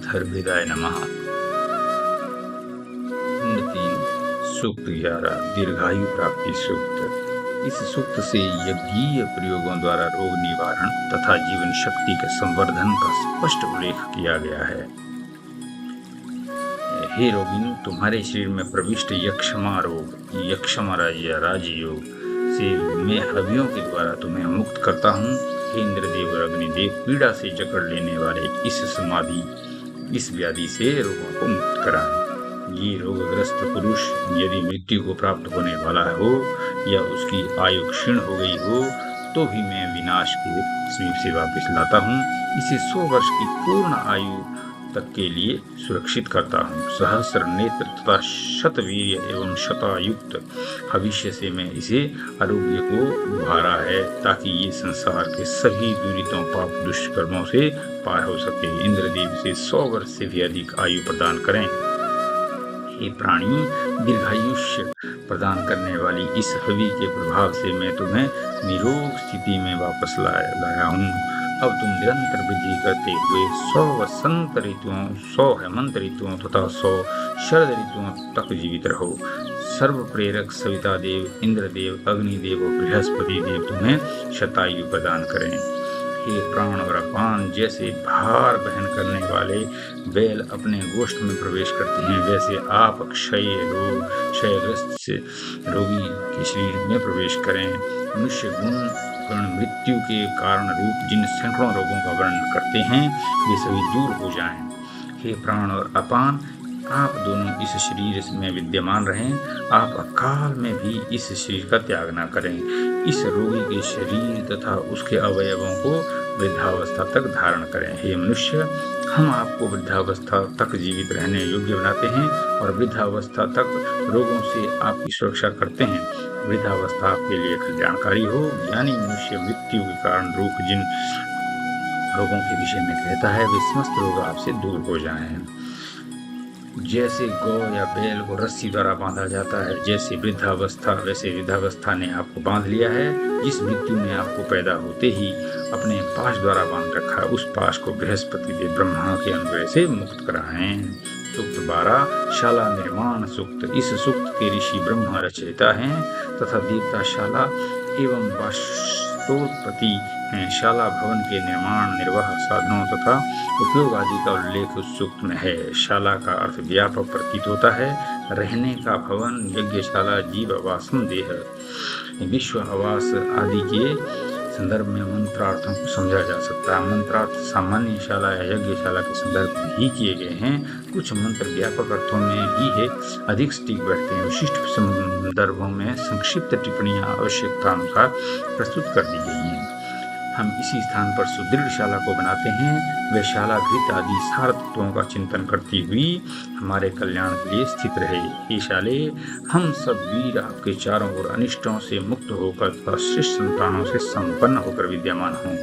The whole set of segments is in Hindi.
अथर्ववेदाय नमः। 3 सूक्त 11 दीर्घायु प्राप्ति सूक्त। इस सूक्त से यज्ञीय प्रयोगों द्वारा रोग निवारण तथा जीवन शक्ति के संवर्धन का स्पष्ट उल्लेख किया गया है। हे रोगिन, तुम्हारे शरीर में प्रविष्ट यक्षमा रोग, यक्षमा राजयोग से मैं हवियों के द्वारा तुम्हें मुक्त करता हूँ। हे इंद्रदेव और अग्निदेव, पीड़ा से जकड़ लेने वाले इस व्याधि से रोगों को मुक्त कराएं। ये रोगग्रस्त पुरुष यदि मृत्यु को प्राप्त होने वाला हो या उसकी आयु क्षीण हो गई हो तो भी मैं विनाश के समीप से वापस लाता हूँ। इसे 100 वर्ष की पूर्ण आयु तक के लिए सुरक्षित करता हूँ। सहस्र नेत्र तथा शतवीर्य एवं शतायुक्त भविष्य से मैं इसे आरोग्य को उभारा है ताकि ये संसार के सभी दुरितों पाप दुष्कर्मों से पार हो सके। इंद्रदेव से 100 वर्ष से भी अधिक आयु प्रदान करें। हे प्राणी, दीर्घायुष्य प्रदान करने वाली इस हवि के प्रभाव से मैं तुम्हें निरोग स्थिति में वापस लाया हूँ। अब तुम निरंतर वृद्धि करते हुए 100 वसंत ऋतुओं, 100 हेमंत ऋतुओं तथा 100 शरद ऋतुओं तक जीवित रहो। सर्व प्रेरक सविता देव, इंद्रदेव, अग्निदेव और बृहस्पति देव तुम्हें शतायु प्रदान करें। हे प्राण और अपान, जैसे भार बहन करने वाले बैल अपने गोष्ठ में प्रवेश करते हैं, वैसे आप क्षयग्रस्त से रोगी के शरीर में प्रवेश करें। मनुष्य गुण मृत्यु के कारण रूप जिन सैकड़ों रोगों का वर्णन करते हैं वे सभी दूर हो जाएं। हे प्राण और अपान, आप दोनों इस शरीर में विद्यमान रहें। आप अकाल में भी इस शरीर का त्याग न करें। इस रोगी के शरीर तथा उसके अवयवों को वृद्धावस्था तक धारण करें। हे मनुष्य, हम आपको वृद्धावस्था तक जीवित रहने योग्य बनाते हैं और वृद्धावस्था तक रोगों से आपकी सुरक्षा करते हैं। वृद्धावस्था आपके लिए कल्याणकारी हो, यानी मनुष्य मृत्यु के कारण जिन रोगों के विषय में कहता है वे समस्त रोग आपसे दूर हो जाएं। जैसे गौ या बैल को रस्सी द्वारा बांधा जाता है, जैसे वृद्धावस्था वैसे वृद्धावस्था ने आपको बांध लिया है। जिस मृत्यु ने आपको पैदा होते ही अपने पाश द्वारा बांध रखा, उस पाश को बृहस्पति देव ब्रह्मा के अनुग्रह से मुक्त कराएं। सूक्त 12 शाला निर्माण सूक्त। इस सूक्त के ऋषि ब्रह्मा रचयिता हैं तथा देवता शाला एवं वास्तोत्पत्ति हैं। शाला भवन के निर्माण, निर्वाह साधनों तथा उपयोग आदि का उल्लेख उस सूक्त में है। शाला का अर्थ व्यापक प्रतीत होता है। रहने का भवन, यज्ञशाला, जीव आवासम देह, विश्व आवास आदि के संदर्भ में मंत्रार्थों को समझा जा सकता है। मंत्रार्थ सामान्य शाला या यज्ञशाला के संदर्भ में ही किए गए हैं। कुछ मंत्र व्यापक अर्थों में ही है अधिक सटीक बैठते हैं। विशिष्ट संदर्भों में संक्षिप्त टिप्पणियां आवश्यकतानुसार प्रस्तुत कर दी गई हैं। हम इसी स्थान पर सुदृढ़ शाला को बनाते हैं। वह शाला घृत आदि सार तत्वों का चिंतन करती हुई हमारे कल्याण के लिए स्थित रहे। हे शाले, हम सब वीर आपके चारों ओर अनिष्टों से मुक्त होकर तथा श्रेष्ठ संतानों से संपन्न होकर विद्यमान हों।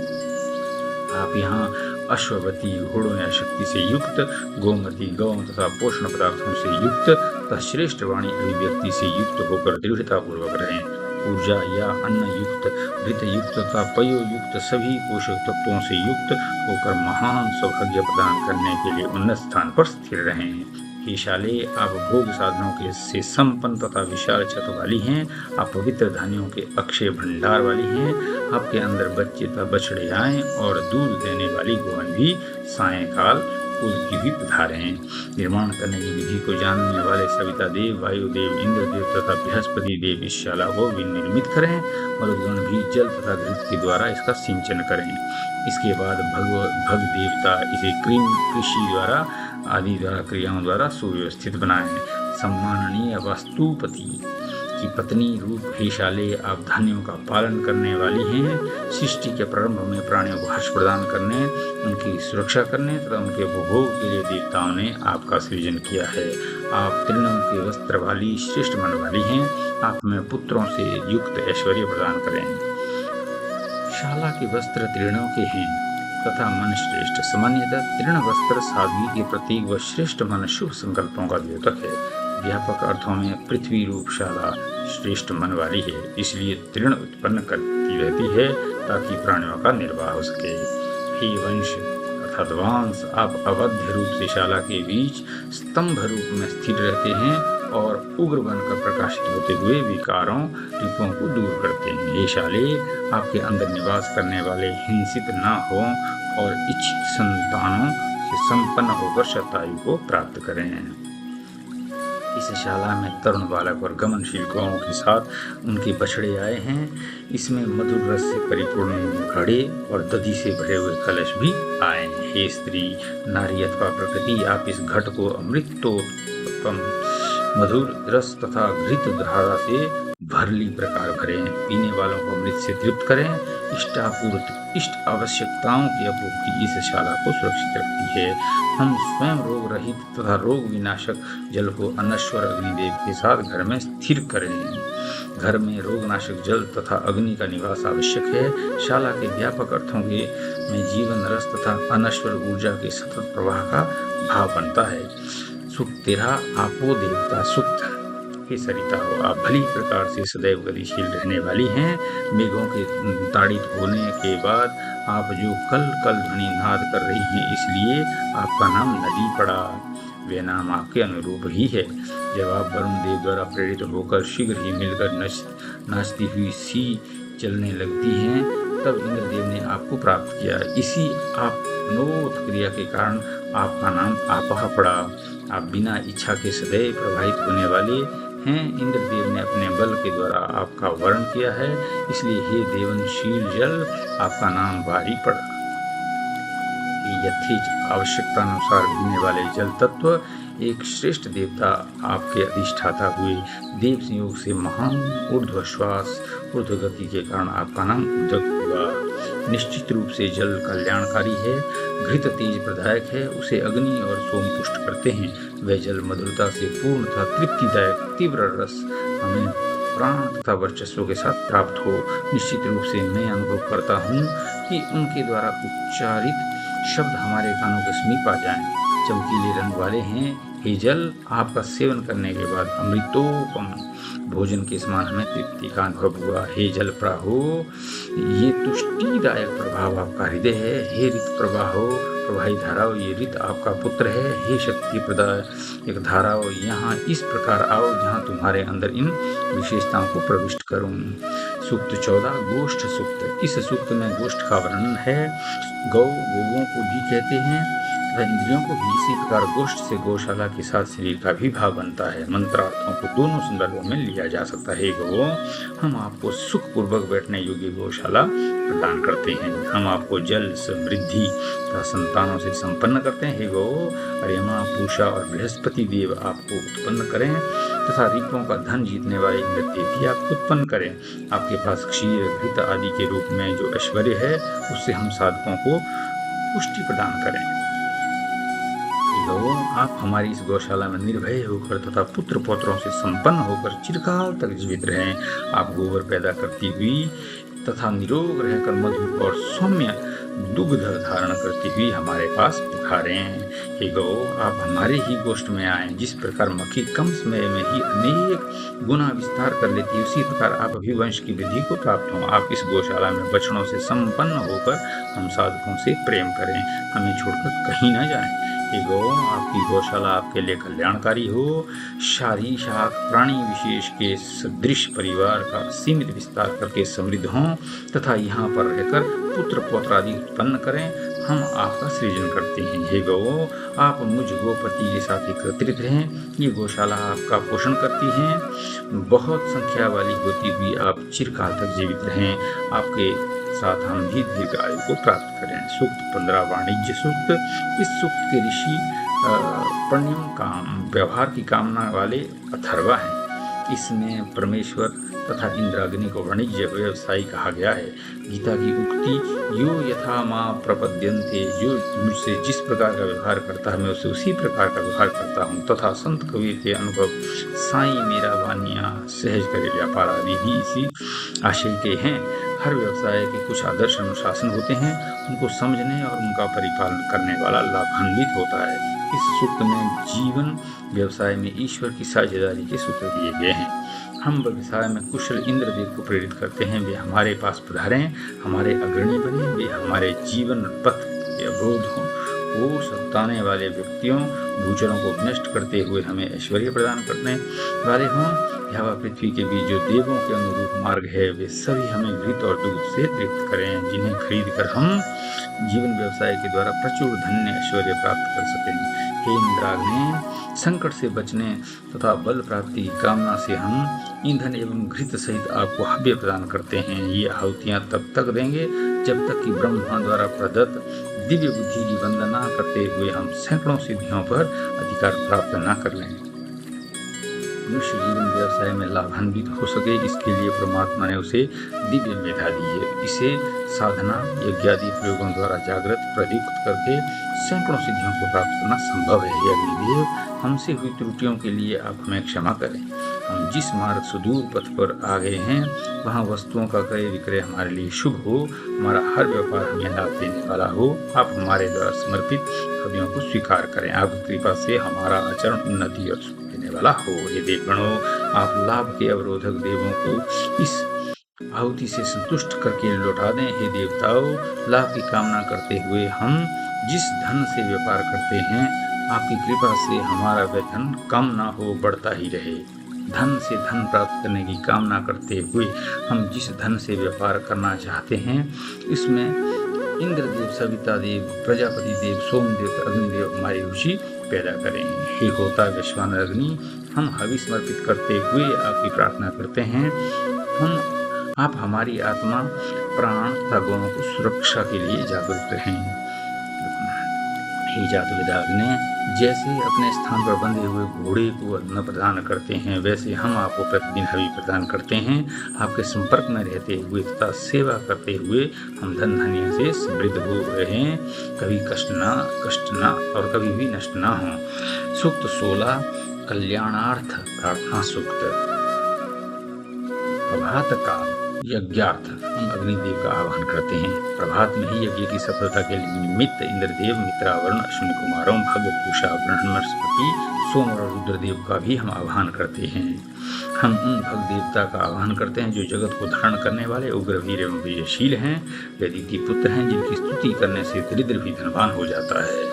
आप यहाँ अश्ववती घोड़ों या शक्ति से युक्त, गोमती गौ तथा पोषण पदार्थों से युक्त तथा श्रेष्ठ वाणी अभिव्यक्ति से युक्त होकर दृढ़ता पूर्वक रहें। ऊर्जा या अन्न युक्त, घृत युक्त तथा पयो युक्त सभी पोषक तत्वों से युक्त होकर महान सौभाग्य प्रदान करने के लिए उन्नत स्थान पर स्थिर रहें। हे शाले, आप भोग साधनों के से संपन्न तथा विशाल छत वाली हैं। आप पवित्र धान्यों के अक्षय भंडार वाली हैं। आपके अंदर बच्चे तथा बछड़े आएं और दूध देने वाली गोवन भी सायंकाल की भी पधारें। निर्माण करने की विधि को जानने वाले सविता देव, वायुदेव, इंद्रदेव तथा बृहस्पति देव इस शाला को विनिर्मित करें। मरुदगण भी जल तथा घृत के द्वारा इसका सिंचन करें। इसके बाद भग देवता इसे कृषि द्वारा आदि क्रियाओं द्वारा सुव्यवस्थित बनाएं। सम्माननीय वास्तुपति की पत्नी रूप हे शाले, आप धान्यों का पालन करने वाली हैं। सृष्टि के प्रारंभ में प्राणियों को हर्ष प्रदान करने, उनकी सुरक्षा करने तथा उनके उपभोग के लिए देवताओं ने आपका सृजन किया है। आप तृणों के वस्त्र वाली श्रेष्ठ मन वाली हैं। आप में पुत्रों से युक्त ऐश्वर्य प्रदान करें। शाला के वस्त्र तृणों के हैं तथा मन श्रेष्ठ। सामान्यतः तृण वस्त्र सादगी के प्रतीक व श्रेष्ठ मन शुभ संकल्पों का द्योतक है। व्यापक अर्थों में पृथ्वी रूप शाला श्रेष्ठ मन वाली है, इसलिए तृण उत्पन्न करती रहती है ताकि प्राणियों का निर्वाह हो सके। हे वंश तथा ध्वांस आप अवध्य रूप से शाला के बीच स्तंभ रूप में स्थिर रहते हैं और उग्र बनकर प्रकाशित होते हुए विकारों रिपुओं को दूर करते हैं। ये शाले आपके अंदर निवास करने वाले हिंसित न हो और इच्छित संतानों से संपन्न होकर शतायु को प्राप्त करें। इस शाला में तरुण बालक और गमनशील गौओं के साथ उनके बछड़े आए हैं। इसमें मधुर रस से परिपूर्ण घड़े और दधी से भरे हुए कलश भी आए हैं। हे स्त्री, नारी अथवा प्रकृति, आप इस घट को अमृतोत्पम मधुर रस तथा घृत धारा से भरली प्रकार भरें। पीने वालों को अमृत से तृप्त करें। इष्ट आवश्यकताओं की आपूर्ति इस शाला को सुरक्षित रखती है। हम स्वयं रोग रहित तथा रोग विनाशक जल को अनश्वर अग्निदेव के साथ घर में स्थिर करें। घर में रोगनाशक जल तथा अग्नि का निवास आवश्यक है। शाला के व्यापक अर्थों के में जीवन रस तथा अनश्वर ऊर्जा के सतत प्रवाह का भाव बनता है। सुक्त 13 आपो देवता सुक्त। हे सरिता हो, आप भली प्रकार से सदैव गतिशील रहने वाली हैं। मेघों के ताड़ित होने के बाद आप जो कल कल ध्वनि नाद कर रही हैं, इसलिए आपका नाम नदी पड़ा। वे नाम आपके अनुरूप ही है। जब आप वरुण देव द्वारा प्रेरित होकर शीघ्र ही मिलकर नाचती हुई सी चलने लगती हैं, तब इंद्रदेव ने आपको प्राप्त किया। इसी आपनोत क्रिया के कारण आपका नाम आपहा पड़ा। आप बिना इच्छा के सदैव प्रभावित होने वाले हैं। इंद्रदेव ने अपने बल के द्वारा आपका वर्ण किया है, इसलिए हे देवनशील जल, आपका नाम भारी पड़ा। यथेच आवश्यकता अनुसार भिनने वाले जल तत्व एक श्रेष्ठ देवता आपके अधिष्ठाता हुए। देव संयोग से महान ऊर्ध्व श्वास ऊर्ध्व गति के कारण आपका नाम उदक हुआ। निश्चित रूप से जल कल्याणकारी है, घृत तेज प्रदायक है, उसे अग्नि और सोम पुष्ट करते हैं। वह जल मधुरता से पूर्ण तथा तृप्तिदायक तीव्र रस हमें प्राण तथा वर्चस्व के साथ प्राप्त हो। निश्चित रूप से मैं अनुभव करता हूँ कि उनके द्वारा उच्चारित शब्द हमारे कानों के समीप आ जाएं। चमकीले रंग वाले हैं। हे जल, आपका सेवन करने के बाद अमृतोपम भोजन के समान हमें तृप्ति का अनुभव हुआ। हे जल प्राहो, ये तुष्टिदायक प्रभाव आपका हृदय है। हे ऋत प्रवाहो, प्रवाही धाराओं, ये ऋत आपका पुत्र है। हे शक्ति प्रदायक धाराओं, यहाँ इस प्रकार आओ जहाँ तुम्हारे अंदर इन विशेषताओं को प्रविष्ट करूँ। सूक्त 14 गोष्ठ सूक्त। इस सूक्त में गोष्ठ का वर्णन है। गौओं को भी कहते हैं तथा इंद्रियों को भी। इसी प्रकार गोष्ठ से गौशाला के साथ शरीर का भी भाव बनता है। मंत्रार्थों को दोनों संदर्भों में लिया जा सकता है। गौ, हम आपको सुख पूर्वक बैठने योग्य गौशाला प्रदान करते हैं। हम आपको जल समृद्धि तथा संतानों से संपन्न करते हैं। हे गौ, अर्यमा, पूषा और बृहस्पति देव आपको उत्पन्न करें तथा रिपुओं का धन जीतने वाले इंद्रदेव भी आपको उत्पन्न करें। आपके पास क्षीर घृत आदि के रूप में जो ऐश्वर्य है, उससे हम साधकों को पुष्टि प्रदान करें। आप हमारी इस गौशाला में निर्भय होकर तथा पुत्र पौत्रों से संपन्न होकर चिरकाल तक जीवित रहें। आप गोबर पैदा करती हुई तथा निरोग रहकर मधु और सौम्य दुग्ध धारण करती हुई हमारे पास पधारें। हे गौ, आप हमारे ही गोष्ठ में आएं। जिस प्रकार मक्खी कम समय में ही अनेक गुना विस्तार कर लेती है, उसी प्रकार आप भी वंश की वृद्धि को प्राप्त हों। आप इस गौशाला में बछड़ों से संपन्न होकर हम साधकों से प्रेम करें, हमें छोड़कर कहीं न जाएं। हे गौ, आपकी गौशाला आपके लिए कल्याणकारी हो। शाही शाक प्राणी विशेष के सदृश परिवार का सीमित विस्तार करके समृद्ध हों तथा यहाँ पर रहकर पुत्र पौत्र आदि उत्पन्न करें। हम आपका सृजन करते हैं। हे गौ, आप मुझ गोपति के साथ एकत्रित रहें। ये गौशाला आपका पोषण करती हैं। बहुत संख्या वाली होती हुई आप चिरकाल तक जीवित रहें। आपके साथ हम भी दीर्घ आयु को प्राप्त करें। सूक्त 15 वाणिज्य सूक्त। इस सूक्त के ऋषि पुण्यम काम व्यवहार की कामना वाले अथर्वा हैं। इसमें परमेश्वर तथा इंद्राग्नि को वाणिज्य व्यवसायी कहा गया है। गीता की उक्ति, यो यथा मां प्रपद्यन्ते, जो मुझसे जिस प्रकार का व्यवहार करता है मैं उसे उसी प्रकार का व्यवहार करता हूँ, तथा संत कबीर के अनुभव, साईं मेरा वानिया सहज करे व्यापार आदि भी इसी आशय के हैं। हर व्यवसाय के कुछ आदर्श अनुशासन होते हैं, उनको समझने और उनका परिपालन करने वाला लाभान्वित होता है। इस सूक्त में जीवन व्यवसाय में ईश्वर की साझेदारी के सूत्र दिए गए हैं। हम व्यवसाय में कुशल इंद्रदेव को प्रेरित करते हैं। वे हमारे पास पधारें, हमारे अग्रणी बने, वे हमारे जीवन पथ के अवरोध हों को सताने वाले व्यक्तियों, भूचरों को नष्ट करते हुए हमें ऐश्वर्य प्रदान करने वाले हों, या वह पृथ्वी के बीच जो देवों के अनुरूप मार्ग है, वे सभी हमें घृत और दूध से तृप्त करें, जिन्हें खरीद कर हम जीवन व्यवसाय के द्वारा प्रचुर धन्य ऐश्वर्य प्राप्त कर सकें। हे इंद्राग्नि, संकट से बचने तथा बल प्राप्ति की कामना से हम ईंधन एवं घृत सहित आपको हव्य प्रदान करते हैं। ये आहुतियां तब तक देंगे जब तक कि ब्रह्मा द्वारा प्रदत्त दिव्य बुद्धि की वंदना करते हुए हम सैकड़ों सिद्धियों पर अधिकार प्राप्त न कर लें। मनुष्य जीवन व्यवसाय में लाभान्वित हो सके, इसके लिए परमात्मा ने उसे दिव्य मेधा दी है। इसे साधना यज्ञादि प्रयोगों द्वारा जागृत प्रयुक्त करके सैकड़ों सिद्धियों को प्राप्त करना संभव है। हे अग्निदेव, हमसे हुई त्रुटियों के लिए आप हमें क्षमा करें। हम जिस मार्ग सुदूर पथ पर आ गए हैं, वहाँ वस्तुओं का क्रय विक्रय हमारे लिए शुभ हो, हमारा हर व्यापार हमें लाभ देने वाला हो। आप हमारे द्वारा समर्पित हव्यों को स्वीकार करें। आपकी कृपा से हमारा आचरण उन्नति और सुख देने वाला हो। हे देवगणों, आप लाभ के अवरोधक देवों को इस आहुति से संतुष्ट करके लौटा दें। हे देवताओं, लाभ की कामना करते हुए हम जिस धन से व्यापार करते हैं, आपकी कृपा से हमारा वह धन कम ना हो, बढ़ता ही रहे। धन से धन प्राप्त करने की कामना करते हुए हम जिस धन से व्यापार करना चाहते हैं, इसमें इंद्रदेव, सविता देव, प्रजापति देव, सोमदेव, अग्निदेव हमारी रुचि पैदा करें। हे होता वैश्वानर अग्नि, हम हवि समर्पित करते हुए आपकी प्रार्थना करते हैं। आप हमारी आत्मा, प्राण तथा गुणों को सुरक्षा के लिए जागरूक रहें। हे जातवेदाग्नि, जैसे अपने स्थान पर बंधे हुए घोड़े को अन्न प्रदान करते हैं, वैसे हम आपको प्रतिदिन हवि प्रदान करते हैं। आपके संपर्क में रहते हुए तथा सेवा करते हुए हम धन धान्य से समृद्ध हो रहे हैं। कभी कष्ट न और कभी भी नष्ट न हो। सूक्त 16 कल्याणार्थ प्रार्थना सूक्त। प्रभात काल यज्ञार्थ हम अग्निदेव का आह्वान करते हैं। प्रभात में ही यज्ञ की सफलता के निमित्त इंद्रदेव, मित्रावरुण, अश्विनी कुमारों, भग, पूषा, बृहस्पति, सोम और रुद्रदेव का भी हम आह्वान करते हैं। हम उन भग देवता का आह्वान करते हैं जो जगत को धारण करने वाले उग्रवीर एवं विजयशील हैं। वे दिति पुत्र हैं, जिनकी स्तुति करने से दरिद्र भी धनवान हो जाता है।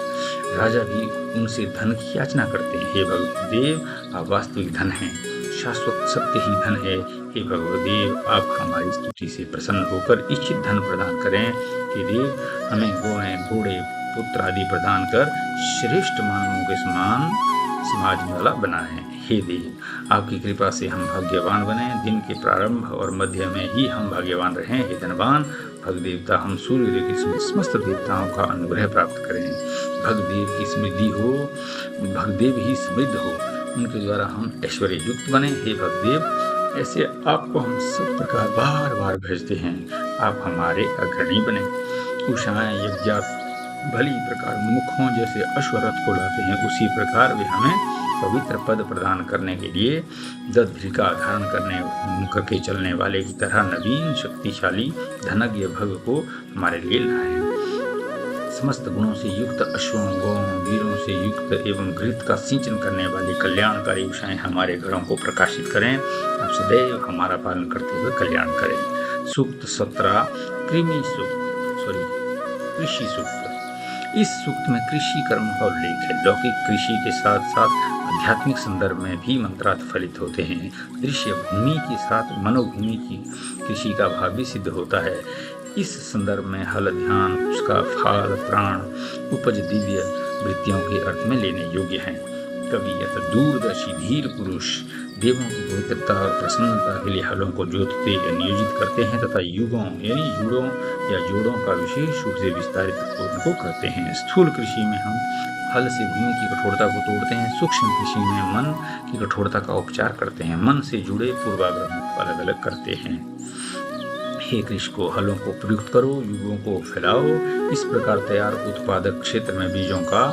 राजा भी उनसे धन की याचना करते हैं। हे भगवदेव, आप वास्तविक धन हैं, शाश्वत सत्य ही धन है। हे भगवदेव, आप हमारी स्तुति से प्रसन्न होकर इच्छित धन प्रदान करें। हे देव, हमें घोड़े, पुत्र आदि प्रदान कर श्रेष्ठ मानवों के समान समाज वाला बनाएं। हे देव, आपकी कृपा से हम भाग्यवान बने। दिन के प्रारंभ और मध्य में ही हम भाग्यवान रहें। हे धनवान भगदेवता, हम सूर्योदय के समस्त देवताओं का अनुग्रह प्राप्त करें। भगदेव की समृद्धि हो, भगदेव ही समृद्ध हो, उनके द्वारा हम ऐश्वर्य युक्त बने। हे भगदेव, ऐसे आपको हम सब प्रकार बार बार भेजते हैं। आप हमारे अग्रणी बने। उषाएं यज्ञात भली प्रकार मुखों जैसे अश्वरथ को लाते हैं, उसी प्रकार वे हमें पवित्र पद प्रदान करने के लिए दधिका धारण करके चलने वाले की तरह नवीन शक्तिशाली धनज्ञ भग को हमारे लिए लाएं। समस्त गुणों से युक्त अश्वों, गौओं, वीरों से युक्त एवं घृत का सिंचन करने वाली कल्याणकारी उषाएं हमारे घरों को प्रकाशित करें। आप सदैव हमारा पालन करते हुए कल्याण करें। सूक्त 17 कृषि सूक्त। इस सूक्त में कृषि कर्म का उल्लेख है। लौकिक कृषि के साथ साथ आध्यात्मिक संदर्भ में भी मंत्रार्थ फलित होते हैं। दृश्य भूमि के साथ मनोभूमि की कृषि का भाव भी सिद्ध होता है। इस संदर्भ में हल, ध्यान, उसका फल, प्राण, उपज दिव्य वृत्तियों के अर्थ में लेने योग्य हैं। कवि या दूरदर्शी धीर पुरुष देवों की पवित्रता और प्रसन्नता के लिए हलों को जोतते या नियोजित करते हैं तथा युगों यानी जुड़ों या जोड़ों का विशेष रूप से विस्तारित को करते हैं। स्थूल कृषि में हम हल से भूमि की कठोरता को तोड़ते हैं। सूक्ष्म कृषि में मन की कठोरता का उपचार करते हैं। मन से जुड़े पूर्वाग्रहों को अलग अलग करते हैं। हे कृषकों, हलों को प्रयुक्त करो, युगों को फैलाओ। इस प्रकार तैयार उत्पादक क्षेत्र में बीजों का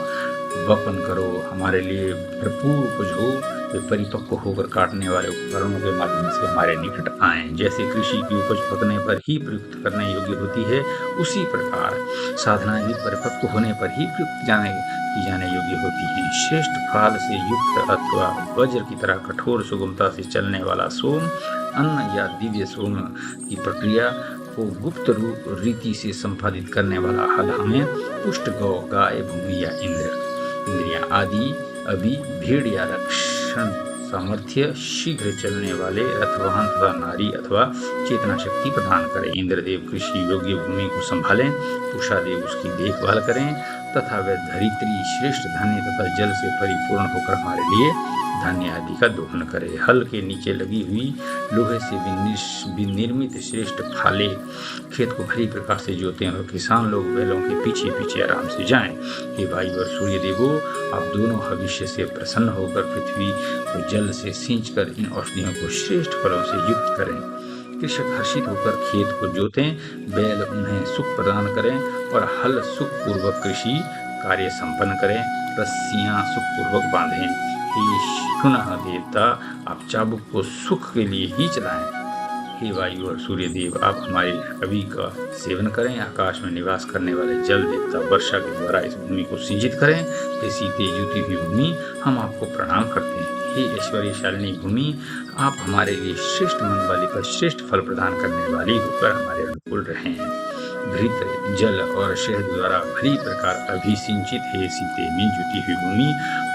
वपन करो। हमारे लिए भरपूर उपज हो। वे परिपक्व होकर काटने वाले उपकरणों के माध्यम से हमारे निकट आएं। जैसे कृषि की उपज पकने पर ही प्रयुक्त करने योग्य होती है, उसी प्रकार साधनाएं भी परिपक्व होने पर ही प्रयुक्त की जाने योग्य होती हैं। श्रेष्ठ फाल से युक्त अथवा वज्र की तरह कठोर सुगमता से चलने वाला सोम, अन्न या दिव्य सोम की प्रक्रिया को गुप्त रीति से संपादित करने वाला हल हमें पुष्ट गौ, गाय, भूमि या इंद्रियां आदि, अभी भीड़ या रक्षण सामर्थ्य, शीघ्र चलने वाले रथवाहन तथा नारी अथवा चेतना शक्ति प्रदान करें। इंद्रदेव कृषि योग्य भूमि को संभालें, उषादेव उसकी देखभाल करें तथा वह धरित्री श्रेष्ठ धान्य तथा जल से परिपूर्ण होकर हमारे लिए धान्य आदि का दोहन करे। हल के नीचे लगी हुई लोहे से निर्मित श्रेष्ठ फाले खेत को भली प्रकार से जोतें और किसान लोग बैलों के पीछे पीछे आराम से जाएं। हे वायु और सूर्य देवो, आप दोनों भविष्य से प्रसन्न होकर पृथ्वी को जल से सींचकर इन औषधियों को श्रेष्ठ फलों से युक्त करें। कृषक हर्षित होकर खेत को जोतें, बैल उन्हें सुख प्रदान करें और हल सुख पूर्वक कृषि कार्य संपन्न करें, रस्सियां सुख पूर्वक बांधें। पुनः देवता, आप चाबुक को सुख के लिए ही चलाएं। हे वायु और सूर्य देव, आप हमारे कवि का सेवन करें। आकाश में निवास करने वाले जल देवता, वर्षा के द्वारा इस भूमि को सिंचित करें। हे सीते जुती हुई भूमि, हम आपको प्रणाम करते हैं। हे ऐश्वर्यशालिनी भूमि, आप हमारे लिए श्रेष्ठ मन वाली पर श्रेष्ठ फल प्रदान करने वाली होकर हमारे अनुकूल रहें। घृत जल और शहद द्वारा भली प्रकार अभिसिंचित हे सीते में जुटी हुई भूमि,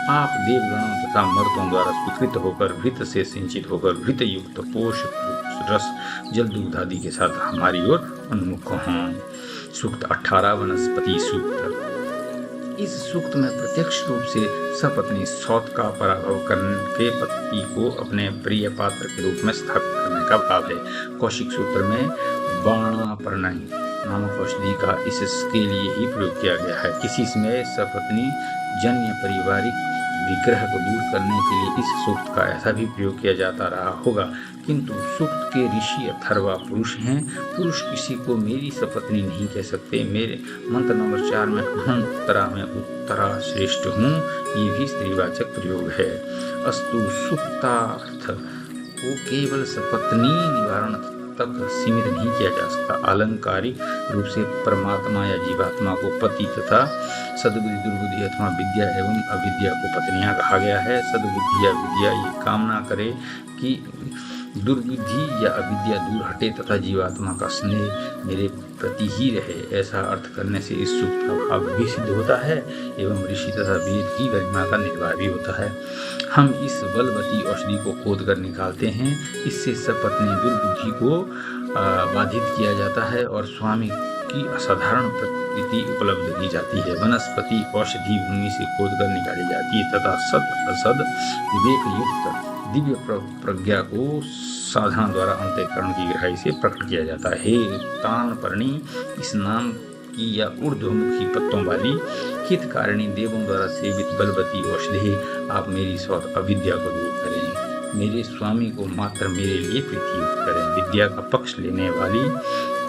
आप देवगणों तथा मर्दों द्वारा स्वीकृत होकर घृत से सिंचित होकर घृत युक्त पोष रस जल दूध आदि के साथ हमारी ओर उन्मुख हों। सूक्त 18 वनस्पति सूक्त। इस सूक्त में प्रत्यक्ष रूप से सपत्नी सौत का पराभव करके पति को अपने प्रिय पात्र के रूप में स्थापित करने का भाव है। कौशिक सूत्र में बाणापर्णी नामक औषधि का इसके लिए ही प्रयोग किया गया है। किसी समय सपत्नी जन्य पारिवारिक विग्रह को दूर करने के लिए इस सूक्त का ऐसा भी प्रयोग किया जाता रहा होगा, किंतु सूक्त के ऋषि अथर्वा पुरुष हैं। पुरुष किसी को मेरी सपत्नी नहीं कह सकते। मेरे मंत्र नंबर 4 में अहम उत्तरा में उत्तरा श्रेष्ठ हूँ, ये भी स्त्रीवाचक प्रयोग है। अस्तु सुक्तार्थ को केवल सपत्नी निवारण तक सीमित नहीं किया जा सकता। आलंकारिक रूप से परमात्मा या जीवात्मा को पति तथा सद्बुद्धि, दुर्बुद्धि अथवा विद्या एवं अविद्या को पत्नियां कहा गया है। सद्बुद्धि या विद्या ये कामना करे कि दुर्बुद्धि या अविद्या दूर हटे तथा जीवात्मा का स्नेह मेरे प्रति ही रहे। ऐसा अर्थ करने से इस सूक्त का भाव भी सिद्ध होता है एवं ऋषि तथा वेद की गरिमा का निर्वाह भी होता है। हम इस बलवती औषधि को खोद कर निकालते हैं। इससे सपत्नी दुर्बुद्धि को बाधित किया जाता है और स्वामी की असाधारण प्रकृति उपलब्ध की जाती है। वनस्पति औषधि भूमि से खोद कर निकाली जाती है तथा सद असद विवेक युक्त दिव्य प्रज्ञा को साधना द्वारा अंतःकरण की गहराई से प्रकट किया जाता है। तानपर्णी इस नाम की या ऊर्ध्वमुखी पत्तों वाली हितकारिणी देवों द्वारा सेवित बलवती औषधि, आप मेरी सौत अविद्या को दूर करें। मेरे स्वामी को मात्र मेरे लिए प्रीतियुक्त करें। विद्या का पक्ष लेने वाली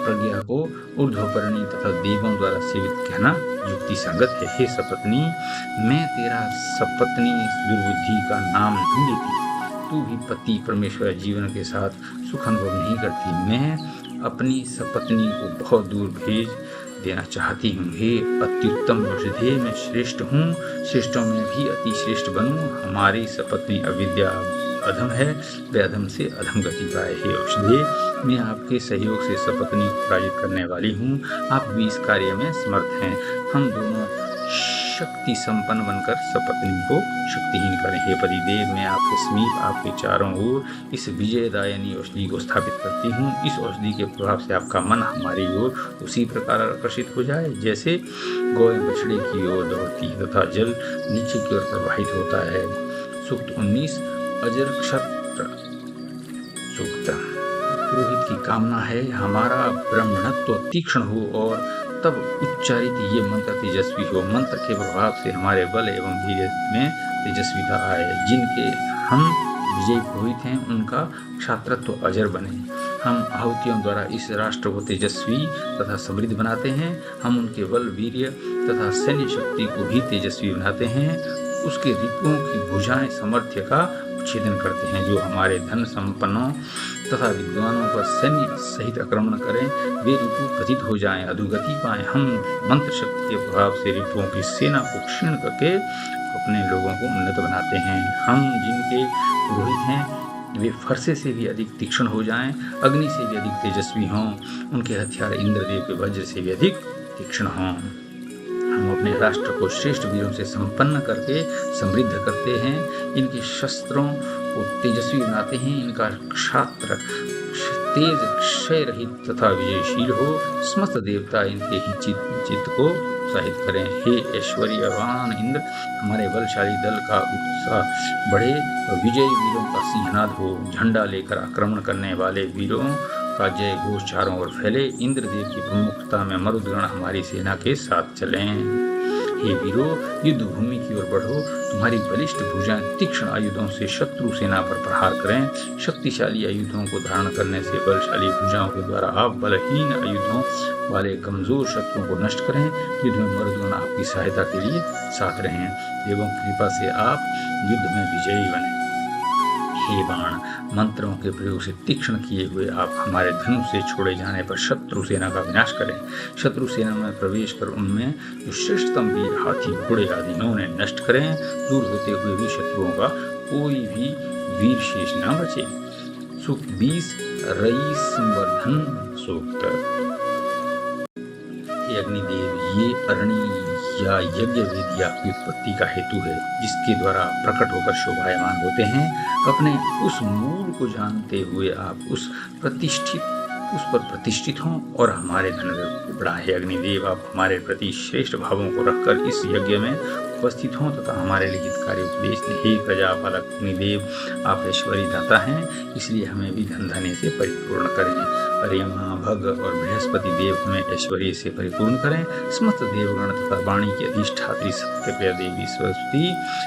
प्रज्ञा को ऊर्ध्वपर्णी तथा देवों द्वारा सेवित कहना युक्ति संगत है। हे सपत्नी, मैं तेरा सपत्नी दुर्बुद्धि का नाम नहीं लेती। तू भी पति परमेश्वर जीवन के साथ सुख अनुभव नहीं करती। मैं अपनी सपत्नी को बहुत दूर भेज देना चाहती हूँ। हे अत्युत्तम औषधि, मैं श्रेष्ठ हूँ, श्रेष्ठों में भी अति श्रेष्ठ बनूं। हमारी सपत्नी अविद्या अधम है, वे अधम से अधम गति पाए। हे औषधि, मैं आपके सहयोग से सपत्नी को पराजित करने वाली हूँ। आप भी इस कार्य में समर्थ हैं। हम दोनों शक्ति संपन्न बनकर सपत्नी को शक्तिहीन करें। हे पतिदेव, मैं आपके समीप आपके चारों ओर इस विजयदायिनी औषधि को स्थापित करती हूँ। इस औषधि के प्रभाव से आपका मन हमारी ओर उसी प्रकार आकर्षित हो जाए जैसे गौ बछड़े की ओर दौड़ती है तथा जल नीचे की ओर प्रवाहित होता है। सूक्त 19 अजर क्षत्र सूक्त। पुरोहित की कामना है हमारा ब्राह्मणत्व तीक्ष्ण हो और तब उच्चारित ये मंत्र तेजस्वी हो। मंत्र के प्रभाव से हमारे बल एवं धीर्य में तेजस्विता आए। जिनके हम विजयी पुरोहित हैं उनका क्षात्रत्व अजर बने। हम आहुतियों द्वारा इस राष्ट्र को तेजस्वी तथा समृद्ध बनाते हैं। हम उनके बल, वीर्य तथा सैन्य शक्ति को भी तेजस्वी बनाते हैं। उसके रिपुओं की भुजाएं सामर्थ्य का छेदन करते हैं। जो हमारे धन संपन्नों तथा विद्वानों पर सैन्य सहित आक्रमण करें, वे रिपु पतित हो जाएं, अधोगति पाएं। हम मंत्र शक्ति के प्रभाव से रिपुओं की सेना को क्षीण करके अपने लोगों को उन्नत बनाते हैं। हम जिनके पुरोहित हैं वे फरसे से भी अधिक तीक्ष्ण हो जाएं, अग्नि से भी अधिक तेजस्वी हों, उनके हथियार इंद्रदेव के वज्र से भी अधिक तीक्ष्ण हों। हम अपने राष्ट्र को श्रेष्ठ वीरों से संपन्न करके समृद्ध करते हैं, इनके शस्त्रों को तेजस्वी बनाते हैं, इनका क्षात्र तेज क्षय रहित तथा विजयशील हो, समस्त देवता इनके ही चित्त को उत्साहित करें। हे ऐश्वर्यवान इंद्र, हमारे बलशाली दल का उत्साह बढ़े और विजयी वीरों का सिंहनाद हो। झंडा लेकर आक्रमण करने वाले वीरों का जय घोष चारों ओर फैले। इंद्रदेव की प्रमुखता में मरुदगण हमारी सेना के साथ चलें। हे वीरों, युद्ध भूमि की ओर बढ़ो, तुम्हारी बलिष्ठ भुजाएं तीक्ष्ण आयुधों से शत्रु सेना पर प्रहार करें। शक्तिशाली आयुधों को धारण करने से बलशाली भुजाओं के द्वारा आप बलहीन आयुधों वाले कमजोर शत्रुओं को नष्ट करें। युद्ध में मर्दगण आपकी सहायता के लिए साथ रहें एवं कृपा से आप युद्ध में विजयी बने। हे बाण, मंत्रों के प्रयोग से तीक्ष्ण किए हुए आप हमारे धनुष से छोड़े जाने पर शत्रु सेना का विनाश करें। शत्रु सेना में प्रवेश कर उनमें जो श्रेष्ठतम वीर हाथी घोड़े आदि उन्हें नष्ट करें। दूर होते हुए भी शत्रुओं का कोई भी वीर शेष न बचे। सूक्त 20 रई संवर्धन सूक्त। हे अग्निदेव, ये अरणि या यज्ञ वेदी आपकी उत्पत्ति का हेतु है, जिसके द्वारा प्रकट होकर शोभायमान होते हैं। अपने उस मूल को जानते हुए आप उस पर प्रतिष्ठित हों और हमारे धन को बढ़ाए। अग्निदेव, आप हमारे प्रति श्रेष्ठ भावों को रखकर इस यज्ञ में उपस्थित हों तथा हमारे लिखित कार्य उपदेश दें। हे प्रजापालक अग्निदेव, आप ऐश्वर्य दाता हैं, इसलिए हमें भी धन धने से परिपूर्ण करें। अर्यमा, भग और बृहस्पति देव हमें ऐश्वर्य से परिपूर्ण करें। समस्त देवगण तथा वाणी की अधिष्ठात्री सत्यप्रिया देवी सरस्वती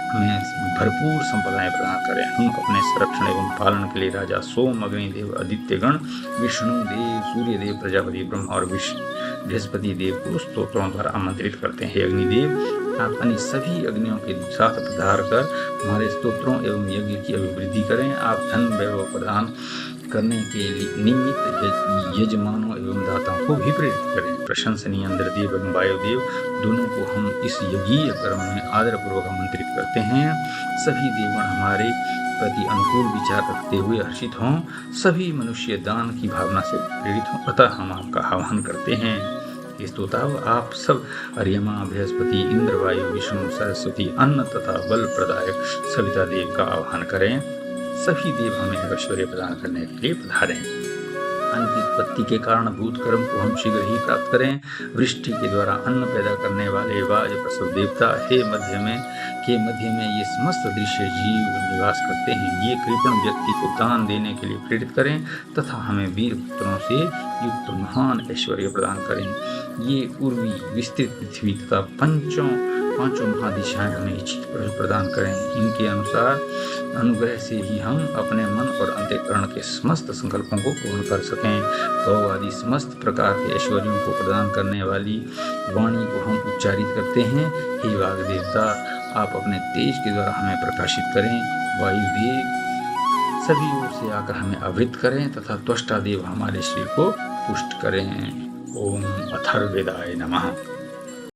हमें भरपूर संपदाएं प्रदान करें। हम अपने संरक्षण एवं पालन के लिए राजा सोम, अग्निदेव, आदित्यगण, विष्णु देव, सूर्य देव, प्रजापति ब्रह्मा और बृहस्पति देव को स्तोत्रों द्वारा आमंत्रित करते हैं। हे अग्निदेव, आप अन्य सभी अग्नियों के साथ पधार कर हमारे स्तोत्रों एवं यज्ञ की अभिवृद्धि करें। आप धन वैभव प्रदान करने के निमित्त यजमानों एवं दाताओं को भी प्रेरित करें। प्रशंसनीय इंद्रदेव एवं वायुदेव दोनों को हम इस यज्ञीय कर्म में आदरपूर्वक आमंत्रित करते हैं। सभी देवगण हमारे प्रति अनुकूल विचार रखते हुए हर्षित हों। सभी मनुष्य दान की भावना से प्रेरित हों, अतः हम आपका आह्वान करते हैं। स्तोताव, आप सब अर्यमा, बृहस्पति, इंद्र, वायु, विष्णु, सरस्वती, अन्न तथा बल प्रदायक सविता देव का आह्वान करें। सभी देव हमें ऐश्वर्य प्रदान करने के लिए पधारें। अन्न की उत्पत्ति के कारण भूत कर्म को हम शीघ्र ही प्राप्त करें। वृष्टि के द्वारा अन्न पैदा करने वाले वाज प्रसव देवता, हे मध्य में ये समस्त दृश्य जीव निवास करते हैं। ये कृपण व्यक्ति को दान देने के लिए प्रेरित करें तथा हमें वीर पुत्रों से युक्त महान ऐश्वर्य प्रदान करें। ये पूर्वी विस्तृत पृथ्वी तथा पांचों महादिशाएं हमें इच्छित प्रदान करें। इनके अनुग्रह से ही हम अपने मन और अंतःकरण के समस्त संकल्पों को पूर्ण कर सकें। गौ आदि समस्त प्रकार के ऐश्वर्यों को प्रदान करने वाली वाणी को हम उच्चारित करते हैं। हे वाग देवता, आप अपने तेज के द्वारा हमें प्रकाशित करें। वायुदेव सभी ओर से आकर हमें आवृत करें तथा त्वष्टा देव हमारे शरीर को पुष्ट करें। ओम अथर्ववेदाय नमः।